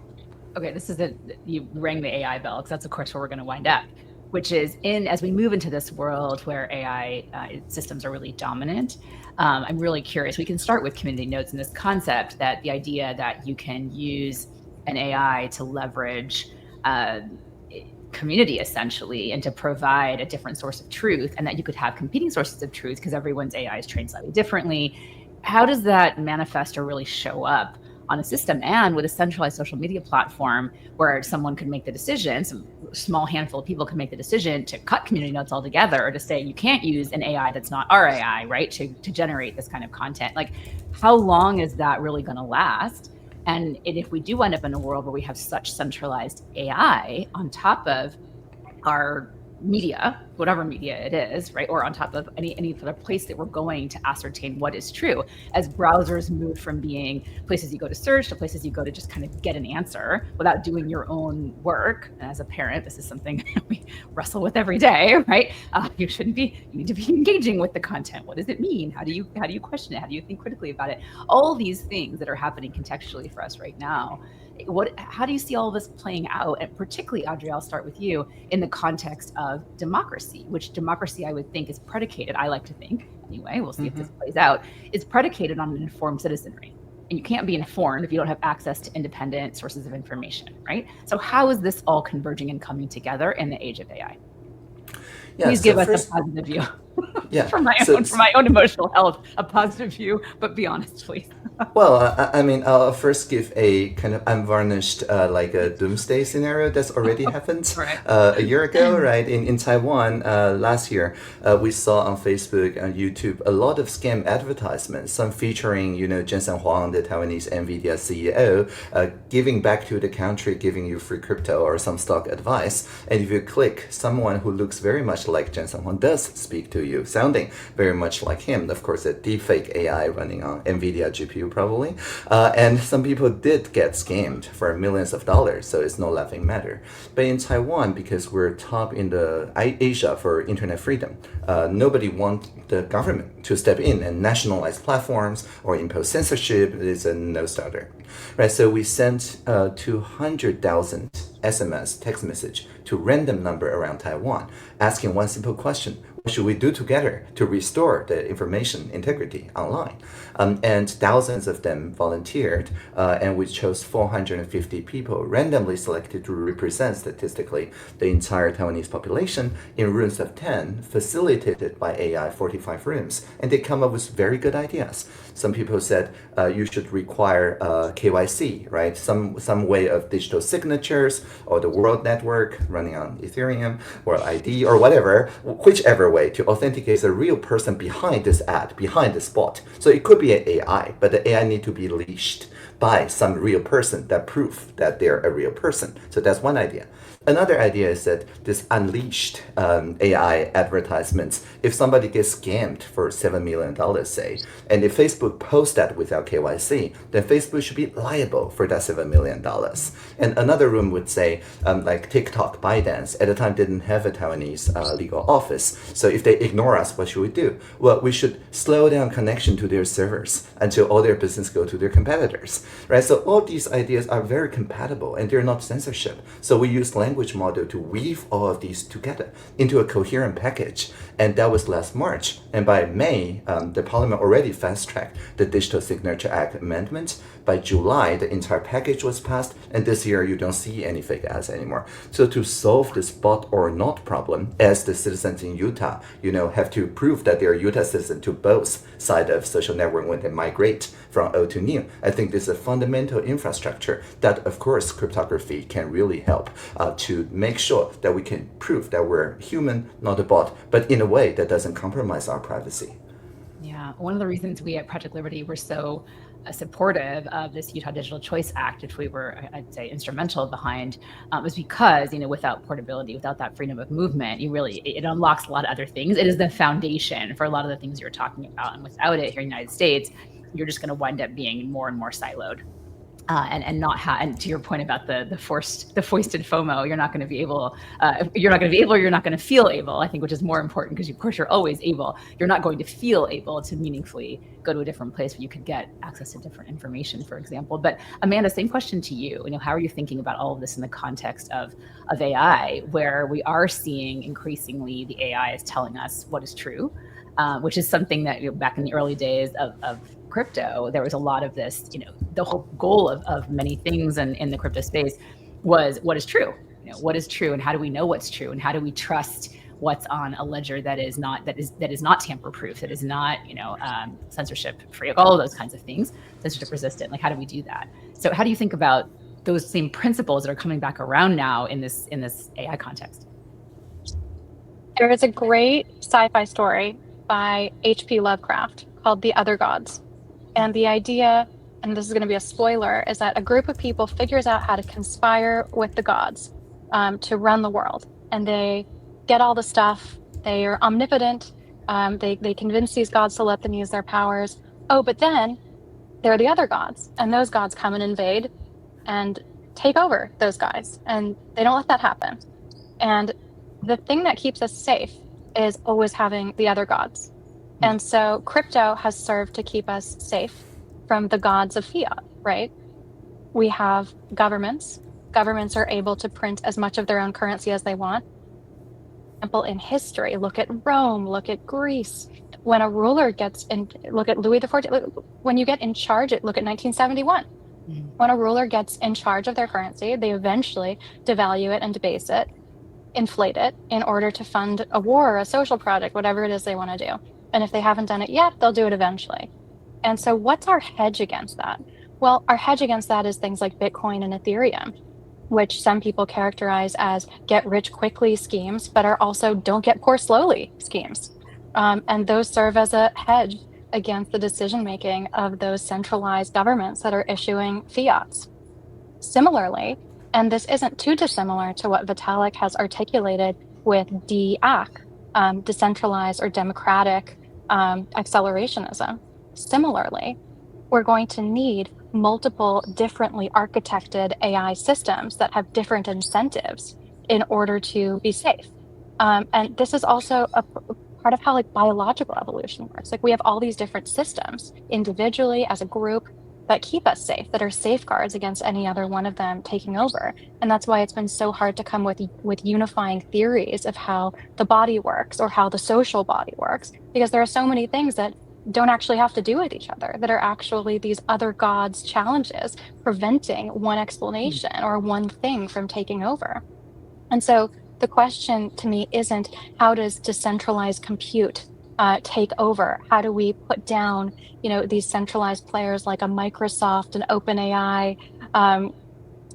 Okay, this is you rang the AI bell, because that's of course where we're going to wind up, which is as we move into this world where AI systems are really dominant. I'm really curious. We can start with community nodes and this concept that the idea that you can use an AI to leverage community essentially and to provide a different source of truth, and that you could have competing sources of truth because everyone's AI is trained slightly differently. How does that manifest or really show up on a system and with a centralized social media platform where someone could make the decision, some small handful of people can make the decision to cut community nodes altogether, or to say you can't use an AI that's not our AI, right, to generate this kind of content? Like, how long is that really going to last? And if we do end up in a world where we have such centralized AI on top of our media, whatever media it is, right, or on top of any sort of place that we're going to ascertain what is true, as browsers move from being places you go to search to places you go to just kind of get an answer without doing your own work. And as a parent, this is something we wrestle with every day, right? You need to be engaging with the content. What does it mean? How do you question it? How do you think critically about it? All these things that are happening contextually for us right now. How do you see all of this playing out? And particularly, Audrey, I'll start with you, in the context of democracy, which democracy I would think is predicated, I like to think anyway, we'll see if this plays out, is predicated on an informed citizenry. And you can't be informed if you don't have access to independent sources of information, right? So how is this all converging and coming together in the age of AI? Yeah, Please give us a positive view. Yeah, for my own emotional health, a positive view, but be honest, please. Well, I mean, I'll first give a kind of unvarnished, like a doomsday scenario that's already happened Right. A year ago, right? In Taiwan, last year, we saw on Facebook and YouTube a lot of scam advertisements, some featuring, Jensen Huang, the Taiwanese NVIDIA CEO, giving back to the country, giving you free crypto or some stock advice. And if you click, someone who looks very much like Jensen Huang does speak to you, sounds sounding very much like him. Of course, a deepfake AI running on NVIDIA GPU probably. And some people did get scammed for millions of dollars, so it's no laughing matter. But in Taiwan, because we're top in the Asia for internet freedom, nobody wants the government to step in and nationalize platforms or impose censorship. It's a no-starter. Right, so we sent 200,000 SMS text message to random number around Taiwan, asking one simple question: what should we do together to restore the information integrity online? And thousands of them volunteered, and we chose 450 people randomly selected to represent statistically the entire Taiwanese population in rooms of 10, facilitated by AI 45 rooms. And they come up with very good ideas. Some people said you should require KYC, right? Some way of digital signatures, or the world network running on Ethereum, or ID, or whatever, whichever way to authenticate the real person behind this ad, behind this bot. So it could be an AI, but the AI need to be leashed by some real person that prove that they're a real person. So that's one idea. Another idea is that this unleashed AI advertisements, if somebody gets scammed for $7 million, say, and if Facebook posts that without KYC, then Facebook should be liable for that $7 million. And another room would say, like TikTok, ByteDance, at the time didn't have a Taiwanese legal office. So if they ignore us, what should we do? Well, we should slow down connection to their servers until all their business go to their competitors, right? So all these ideas are very compatible and they're not censorship. So we use language model to weave all of these together into a coherent package. And that was last March. And by May, the Parliament already fast-tracked the Digital Signature Act amendment. By July, the entire package was passed. And this year, you don't see any fake ads anymore. So to solve this bot or not problem, as the citizens in Utah, have to prove that they're Utah citizens to both sides of social network when they migrate from old to new. I think this is a fundamental infrastructure that, of course, cryptography can really help to make sure that we can prove that we're human, not a bot, but in a way that doesn't compromise our privacy. Yeah, one of the reasons we at Project Liberty were so supportive of this Utah Digital Choice Act, which we were, I'd say, instrumental behind, was because, without portability, without that freedom of movement, it unlocks a lot of other things. It is the foundation for a lot of the things you're talking about. And without it here in the United States, you're just going to wind up being more and more siloed. And not and to your point about the foisted FOMO, you're not going to be able, or you're not going to feel able, I think, which is more important, because of course you're always able. You're not going to feel able to meaningfully go to a different place where you could get access to different information, for example. But Amanda, same question to you. How are you thinking about all of this in the context of AI, where we are seeing increasingly the AI is telling us what is true, which is something that back in the early days of crypto, there was a lot of this, the whole goal of many things in the crypto space was what is true, what is true, and how do we know what's true, and how do we trust what's on a ledger that is not tamper proof, that is not censorship free, all of those kinds of things, censorship resistant. Like, how do we do that? So how do you think about those same principles that are coming back around now in this AI context? There is a great sci-fi story by H.P. Lovecraft called The Other Gods. And the idea, and this is going to be a spoiler, is that a group of people figures out how to conspire with the gods to run the world. And they get all the stuff. They are omnipotent. They convince these gods to let them use their powers. Oh, but then there are the other gods. And those gods come and invade and take over those guys. And they don't let that happen. And the thing that keeps us safe is always having the other gods. And so crypto has served to keep us safe from the gods of fiat, right? We have governments. Governments are able to print as much of their own currency as they want. For example, in history, look at Rome, look at Greece. When a ruler gets in, look at Louis XIV. When you get in charge, look at 1971. When a ruler gets in charge of their currency, they eventually devalue it and debase it, inflate it in order to fund a war, a social project, whatever it is they want to do. And if they haven't done it yet, they'll do it eventually. And so what's our hedge against that? Well, our hedge against that is things like Bitcoin and Ethereum, which some people characterize as get rich quickly schemes, but are also don't get poor slowly schemes. And those serve as a hedge against the decision-making of those centralized governments that are issuing fiats. Similarly, and this isn't too dissimilar to what Vitalik has articulated with DAC, decentralized or democratic accelerationism. Similarly, we're going to need multiple differently architected AI systems that have different incentives in order to be safe. And this is also a part of how like biological evolution works. Like we have all these different systems individually as a group that keep us safe, that are safeguards against any other one of them taking over. And that's why it's been so hard to come with unifying theories of how the body works or how the social body works, because there are so many things that don't actually have to do with each other, that are actually these other gods' challenges preventing one explanation or one thing from taking over. And so the question to me isn't how does decentralized compute take over? How do we put down, these centralized players like a Microsoft, an OpenAI, an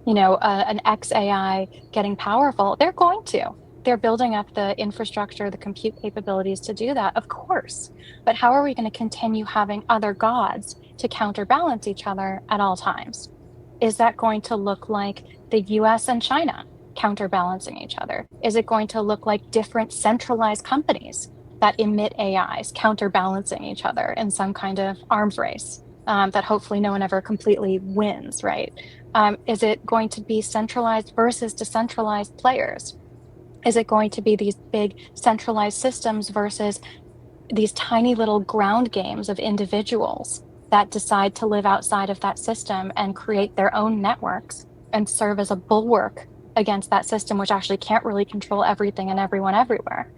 XAI getting powerful? They're going to. They're building up the infrastructure, the compute capabilities to do that, of course. But how are we going to continue having other gods to counterbalance each other at all times? Is that going to look like the US and China counterbalancing each other? Is it going to look like different centralized companies that emit AIs counterbalancing each other in some kind of arms race that hopefully no one ever completely wins, right? Is it going to be centralized versus decentralized players? Is it going to be these big centralized systems versus these tiny little ground games of individuals that decide to live outside of that system and create their own networks and serve as a bulwark against that system, which actually can't really control everything and everyone everywhere?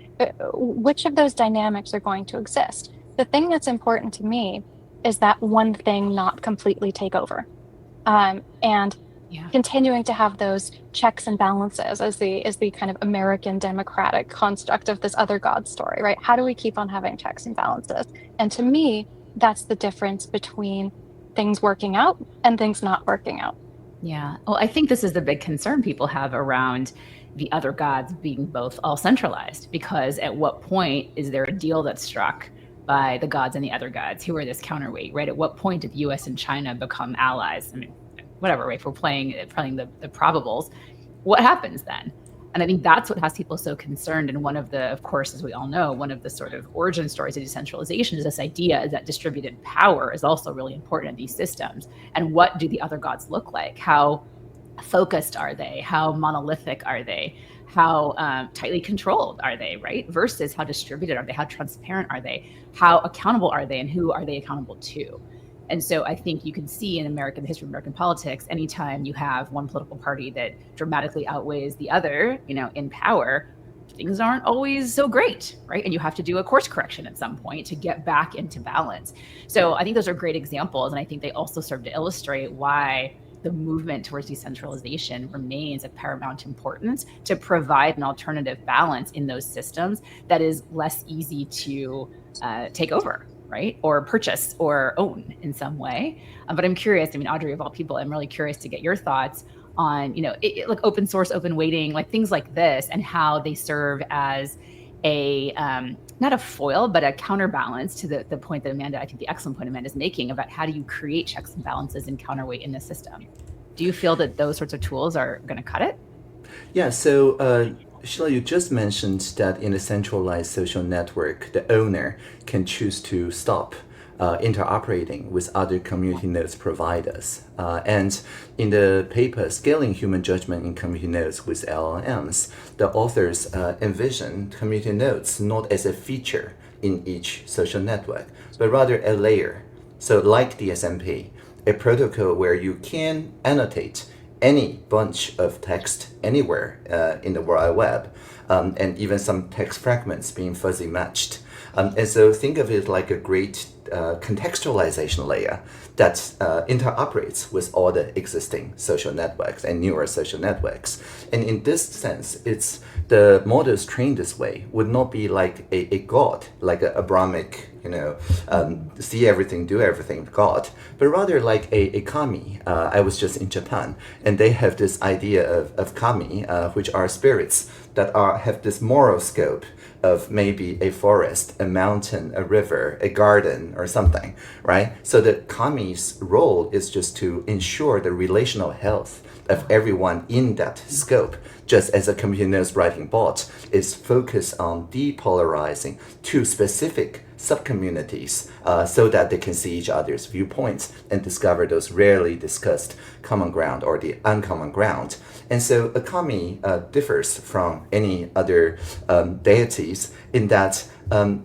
Which of those dynamics are going to exist? The thing that's important to me is that one thing not completely take over. And continuing to have those checks and balances as the kind of American democratic construct of this other God story, right? How do we keep on having checks and balances? And to me, that's the difference between things working out and things not working out. Yeah. Well, I think this is the big concern people have around the other gods being both all centralized, because at what point is there a deal that's struck by the gods and the other gods who are this counterweight, right? At what point did the US and China become allies? I mean, whatever, right? If we're playing the probables, what happens then? And I think that's what has people so concerned. And one of the, of course, as we all know, one of the sort of origin stories of decentralization is this idea that distributed power is also really important in these systems. And what do the other gods look like? How focused are they? How monolithic are they? How tightly controlled are they, right? Versus how distributed are they? How transparent are they? How accountable are they? And who are they accountable to? And so I think you can see in the history of American politics, anytime you have one political party that dramatically outweighs the other, in power, things aren't always so great, right? And you have to do a course correction at some point to get back into balance. So I think those are great examples. And I think they also serve to illustrate why the movement towards decentralization remains of paramount importance to provide an alternative balance in those systems that is less easy to take over, right? Or purchase or own in some way. But I'm curious, Audrey, of all people, I'm really curious to get your thoughts on, like open source, open weighting, like things like this, and how they serve as a, not a foil, but a counterbalance to the point that Amanda, I think the excellent point Amanda is making about how do you create checks and balances and counterweight in the system. Do you feel that those sorts of tools are going to cut it? Yeah, so Sheila, you just mentioned that in a centralized social network, the owner can choose to stop interoperating with other community nodes providers. And in the paper, Scaling Human Judgment in Community Nodes with LLMs, the authors envision community nodes not as a feature in each social network, but rather a layer. So like DSMP, a protocol where you can annotate any bunch of text anywhere in the World Wide Web, and even some text fragments being fuzzy matched. And so think of it like a great contextualization layer that interoperates with all the existing social networks and newer social networks. And in this sense, it's the models trained this way would not be like a god, like a Abrahamic, see everything, do everything God, but rather like a kami. I was just in Japan, and they have this idea of kami, which are spirits that have this moral scope of maybe a forest, a mountain, a river, a garden, or something, right? So the kami's role is just to ensure the relational health of everyone in that scope, just as a computer knows writing bot is focused on depolarizing two specific subcommunities so that they can see each other's viewpoints and discover those rarely discussed common ground or the uncommon ground. And so a kami differs from any other deities in that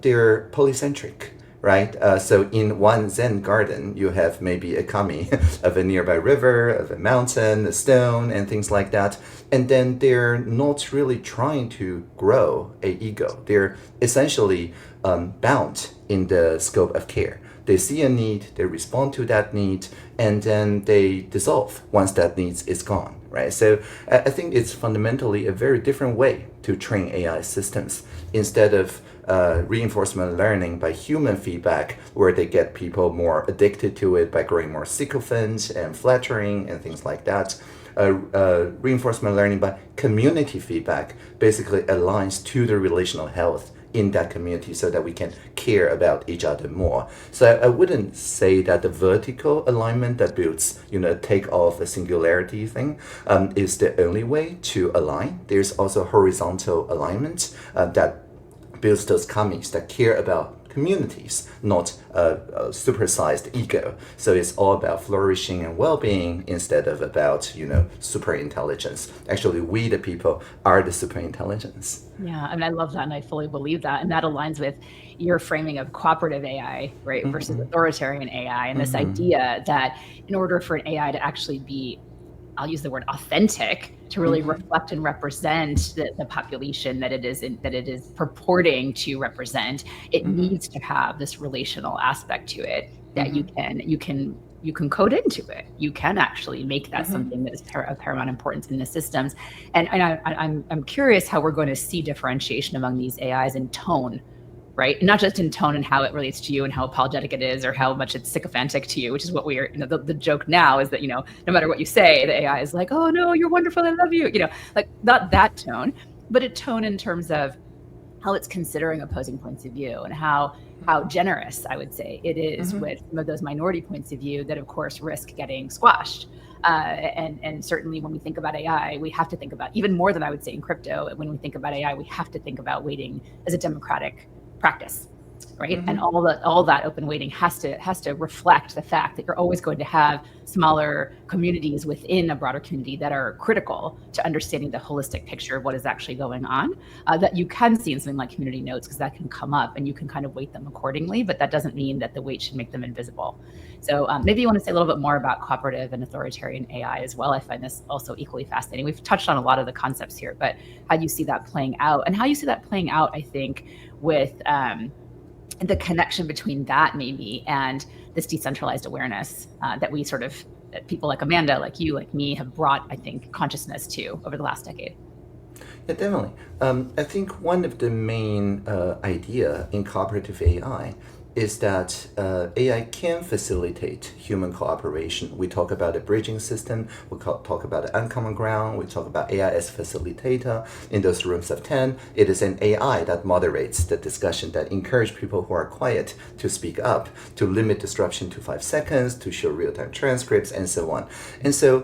they're polycentric. Right? So in one Zen garden, you have maybe a kami of a nearby river, of a mountain, a stone, and things like that. And then they're not really trying to grow a ego. They're essentially bound in the scope of care. They see a need, they respond to that need, and then they dissolve once that need is gone, right? So I think it's fundamentally a very different way to train AI systems. Instead of reinforcement learning by human feedback, where they get people more addicted to it by growing more sycophant and flattering and things like that. Reinforcement learning by community feedback basically aligns to the relational health in that community so that we can care about each other more. So I wouldn't say that the vertical alignment that builds, take off a singularity thing is the only way to align. There's also horizontal alignment that builds those kamis that care about communities, not a supersized ego. So it's all about flourishing and well-being instead of about, super intelligence. Actually, we the people are the super intelligence. Yeah, I love that, and I fully believe that, and that aligns with your framing of cooperative AI, right, versus authoritarian AI, and this idea that in order for an AI to actually be, I'll use the word authentic, to really reflect and represent the population that it is purporting to represent, it needs to have this relational aspect to it that you can code into it. You can actually make that something that is of paramount importance in the systems. And I'm curious how we're going to see differentiation among these AIs in tone, right? Not just in tone and how it relates to you and how apologetic it is or how much it's sycophantic to you, which is what we are, the joke now is that, no matter what you say, the AI is like, oh no, you're wonderful, I love you, like not that tone, but a tone in terms of how it's considering opposing points of view and how generous, I would say, it is with some of those minority points of view that of course risk getting squashed. And certainly when we think about AI, we have to think about, even more than I would say in crypto, when we think about AI, we have to think about weighting as a democratic practice, right? And all that open weighting has to reflect the fact that you're always going to have smaller communities within a broader community that are critical to understanding the holistic picture of what is actually going on, that you can see in something like community notes, because that can come up and you can kind of weight them accordingly, but that doesn't mean that the weight should make them invisible. So maybe you want to say a little bit more about cooperative and authoritarian AI as well. I find this also equally fascinating. We've touched on a lot of the concepts here, but how you see that playing out, and how you see that playing out, I think, with the connection between that maybe and this decentralized awareness that we sort of, that people like Amanda, like you, like me, have brought, I think, consciousness to over the last decade. Yeah, definitely. I think one of the main idea in cooperative AI is that AI can facilitate human cooperation. We talk about a bridging system, we talk about the uncommon ground, we talk about AI as facilitator. In those rooms of 10, it is an AI that moderates the discussion, that encourages people who are quiet to speak up, to limit disruption to 5 seconds, to show real-time transcripts, and so on. And so,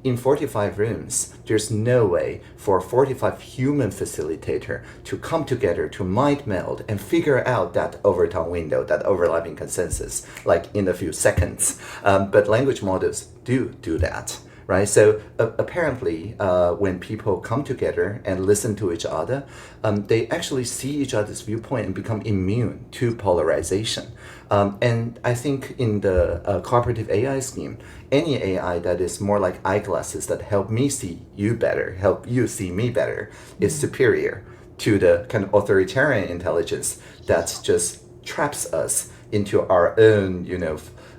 in 45 rooms, there's no way for 45 human facilitator to come together to mind meld and figure out that overtime window, that overlapping consensus, like in a few seconds. But language models do that, right? So apparently, when people come together and listen to each other, they actually see each other's viewpoint and become immune to polarization. And I think in the cooperative AI scheme, any AI that is more like eyeglasses that help me see you better, help you see me better, is superior to the kind of authoritarian intelligence that just traps us into our own,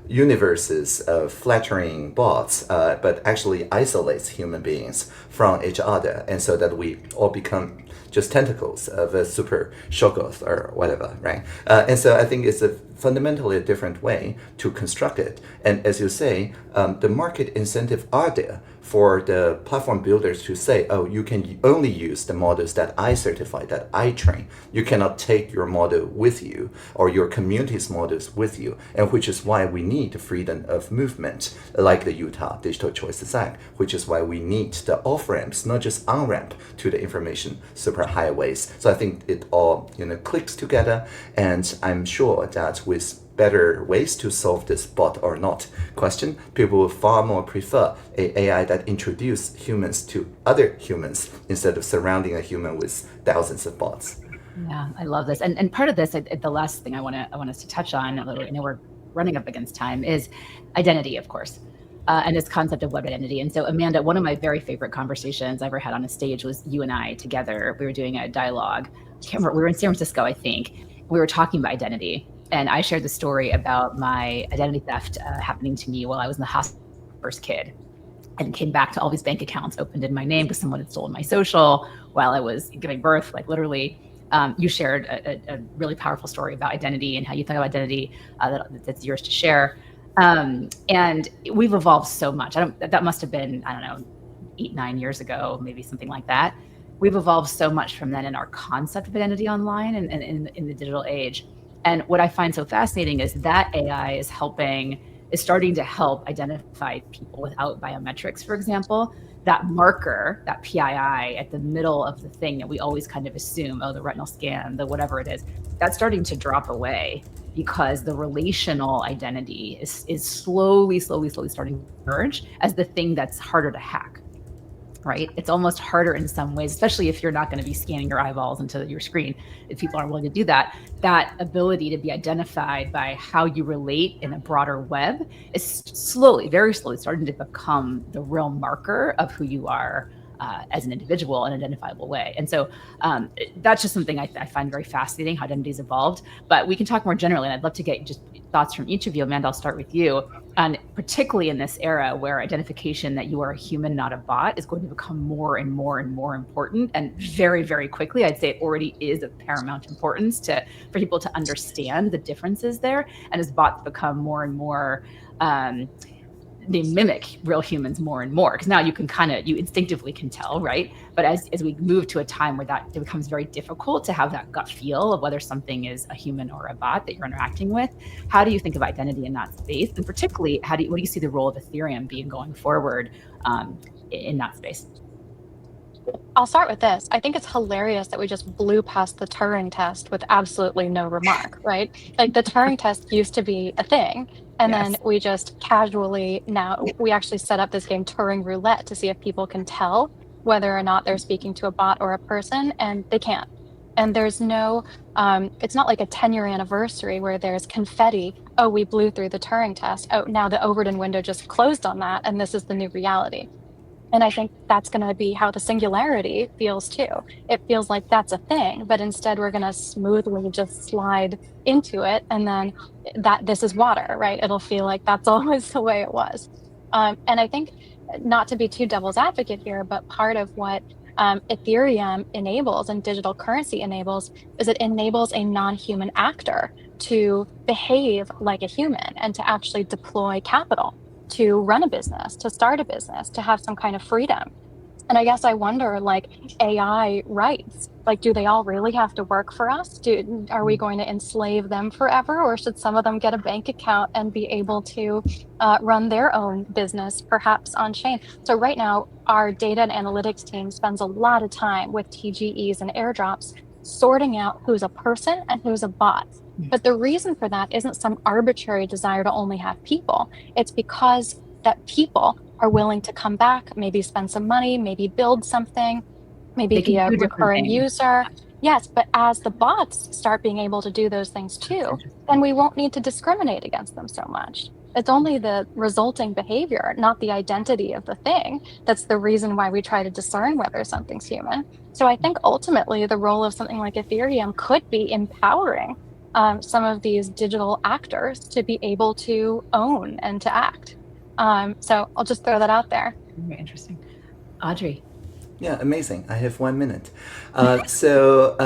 universes of flattering bots, but actually isolates human beings from each other, and so that we all become just tentacles of a super Shoggoth or whatever, right? And so I think it's a fundamentally a different way to construct it. And as you say, the market incentive are there for the platform builders to say, oh, you can only use the models that I certify, that I train. You cannot take your model with you or your community's models with you. And which is why we need the freedom of movement, like the Utah Digital Choices Act, which is why we need the off-ramps, not just on-ramp to the information superhighways. So I think it all clicks together, and I'm sure that with better ways to solve this bot or not question, people will far more prefer a AI that introduce humans to other humans instead of surrounding a human with thousands of bots. Yeah, I love this. And part of this, the last thing I want us to touch on, although I know we're running up against time, is identity, of course, and this concept of web identity. And so, Amanda, one of my very favorite conversations I ever had on a stage was you and I together. We were doing a dialogue. We were in San Francisco, I think. We were talking about identity. And I shared the story about my identity theft happening to me while I was in the hospital, first kid, and came back to all these bank accounts opened in my name because someone had stolen my social while I was giving birth, like literally. You shared a really powerful story about identity and how you think about identity that's yours to share. And we've evolved so much. That must have been, 8, 9 years ago, maybe something like that. We've evolved so much from then in our concept of identity online and in the digital age. And what I find so fascinating is that AI is starting to help identify people without biometrics, for example. That marker, that PII at the middle of the thing that we always kind of assume, oh, the retinal scan, the whatever it is, that's starting to drop away because the relational identity is slowly starting to emerge as the thing that's harder to hack. Right? It's almost harder in some ways, especially if you're not going to be scanning your eyeballs into your screen. If people aren't willing to do that, that ability to be identified by how you relate in a broader web is slowly, very slowly starting to become the real marker of who you are as an individual in an identifiable way. And so that's just something I find very fascinating, how identity's evolved. But we can talk more generally, and I'd love to get just thoughts from each of you. Amanda, I'll start with you. And particularly in this era where identification that you are a human, not a bot, is going to become more and more and more important, and very, very quickly. I'd say it already is of paramount importance for people to understand the differences there. And as bots become more and more, they mimic real humans more and more, because now you instinctively can tell, right? But as we move to a time where it becomes very difficult to have that gut feel of whether something is a human or a bot that you're interacting with, how do you think of identity in that space? And particularly, what do you see the role of Ethereum being going forward in that space? I'll start with this. I think it's hilarious that we just blew past the Turing test with absolutely no remark, right? Like the Turing test used to be a thing. And Yes. then we just casually, now we actually set up this game Turing Roulette to see if people can tell whether or not they're speaking to a bot or a person, and they can't. And there's no, it's not like a 10-year anniversary where there's confetti. Oh, we blew through the Turing test. Oh, now the Overton window just closed on that, and this is the new reality. And I think that's going to be how the singularity feels too. It feels like that's a thing, but instead we're going to smoothly just slide into it. And then this is water, right? It'll feel like that's always the way it was. And I think, not to be too devil's advocate here, but part of what Ethereum enables and digital currency enables is it enables a non-human actor to behave like a human and to actually deploy capital, to run a business, to start a business, to have some kind of freedom. And I guess I wonder, like, AI rights, like, do they all really have to work for us? Are we going to enslave them forever? Or should some of them get a bank account and be able to run their own business, perhaps on chain? So right now, our data and analytics team spends a lot of time with TGEs and airdrops sorting out who's a person and who's a bot. But the reason for that isn't some arbitrary desire to only have people. It's because that people are willing to come back, maybe spend some money, maybe build something, maybe be a recurring user. Yes, but as the bots start being able to do those things too, then we won't need to discriminate against them so much. It's only the resulting behavior, not the identity of the thing, that's the reason why we try to discern whether something's human. So I think ultimately the role of something like Ethereum could be empowering some of these digital actors to be able to own and to act. So I'll just throw that out there. Very interesting. Audrey. Yeah, amazing. I have 1 minute. So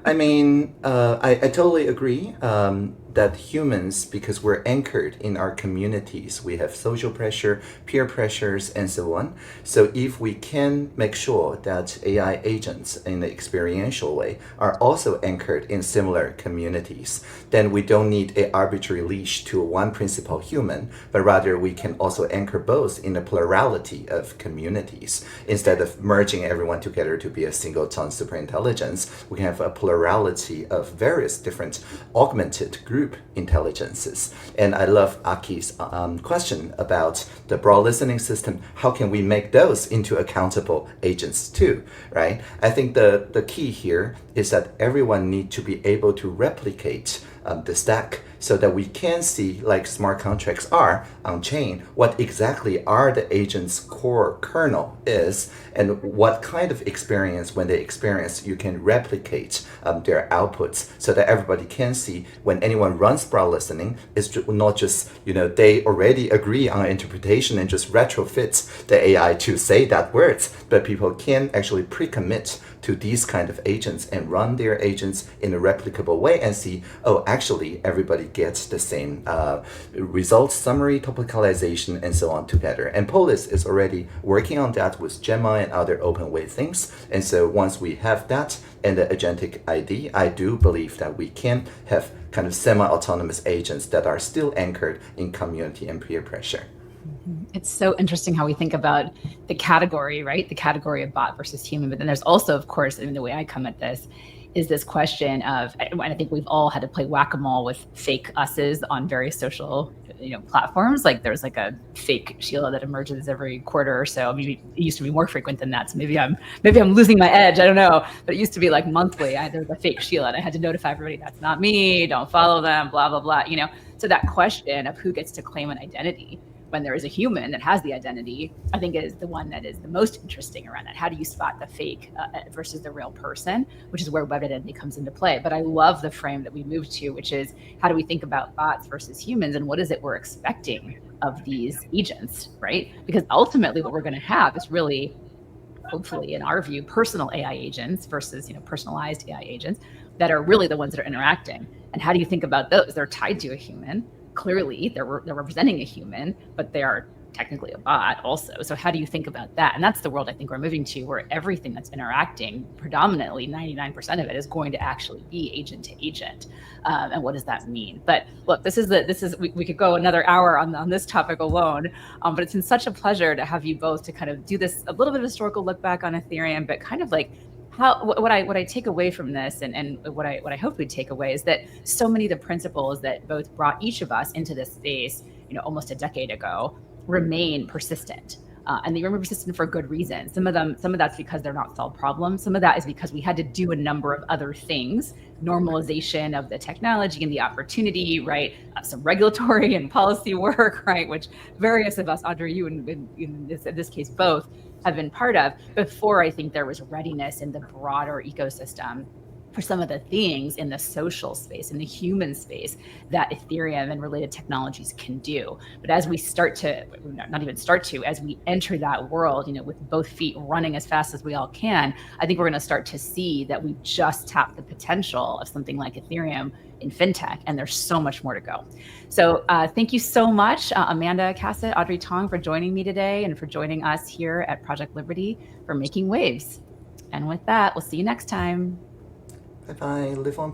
I mean, I totally agree that humans, because we're anchored in our communities, we have social pressure, peer pressures, and so on. So if we can make sure that AI agents in the experiential way are also anchored in similar communities, then we don't need an arbitrary leash to one principal human, but rather we can also anchor both in a plurality of communities. Instead of merging everyone together to be a singleton superintelligence, we can have a plurality of various different augmented group intelligences. And I love Aki's question about the broad listening system. How can we make those into accountable agents too, right? I think the key here is that everyone needs to be able to replicate the stack so that we can see, like smart contracts are on chain, what exactly are the agent's core kernel is, and what kind of experience, when they experience, you can replicate their outputs so that everybody can see when anyone runs broad listening, it's not just, they already agree on interpretation and just retrofits the AI to say that words, but people can actually pre-commit to these kind of agents and run their agents in a replicable way and see, oh, actually everybody gets the same results, summary, topicalization, and so on together. And Polis is already working on that with Gemma and other open way things. And so once we have that and the agentic ID, I do believe that we can have kind of semi-autonomous agents that are still anchored in community and peer pressure. It's so interesting how we think about the category, right? The category of bot versus human. But then there's also, of course, the way I come at this is this question of, and I think we've all had to play whack-a-mole with fake us's on various social platforms. Like there's like a fake Sheila that emerges every quarter or so. Maybe it used to be more frequent than that. So maybe I'm losing my edge. I don't know. But it used to be like monthly. There's a fake Sheila and I had to notify everybody, that's not me, don't follow them, blah, blah, blah. So that question of who gets to claim an identity when there is a human that has the identity, I think is the one that is the most interesting around that. How do you spot the fake versus the real person, which is where web identity comes into play. But I love the frame that we moved to, which is how do we think about bots versus humans, and what is it we're expecting of these agents, right? Because ultimately what we're going to have is really, hopefully in our view, personal AI agents versus personalized AI agents that are really the ones that are interacting. And how do you think about those? They're tied to a human. Clearly they're representing a human, but they are technically a bot also. So how do you think about that? And that's the world I think we're moving to, where everything that's interacting, predominantly 99% of it, is going to actually be agent to agent. And what does that mean? But look, we could go another hour on this topic alone, but it's been such a pleasure to have you both to kind of do this, a little bit of historical look back on Ethereum, but kind of like what I take away from this, and what I hope we take away, is that so many of the principles that both brought each of us into this space, almost a decade ago, remain persistent. And they remain persistent for good reason. Some of that's because they're not solved problems. Some of that is because we had to do a number of other things, normalization of the technology and the opportunity, right? Some regulatory and policy work, right? Which various of us, Audrey, you in this case both, have been part of, before I think there was readiness in the broader ecosystem for some of the things in the social space, in the human space, that Ethereum and related technologies can do. But as we as we enter that world, with both feet running as fast as we all can, I think we're going to start to see that we just tapped the potential of something like Ethereum in fintech, and there's so much more to go. So thank you so much, Amanda Cassatt, Audrey Tang, for joining me today, and for joining us here at Project Liberty for Making Waves. And with that, we'll see you next time. Bye-bye. Live on.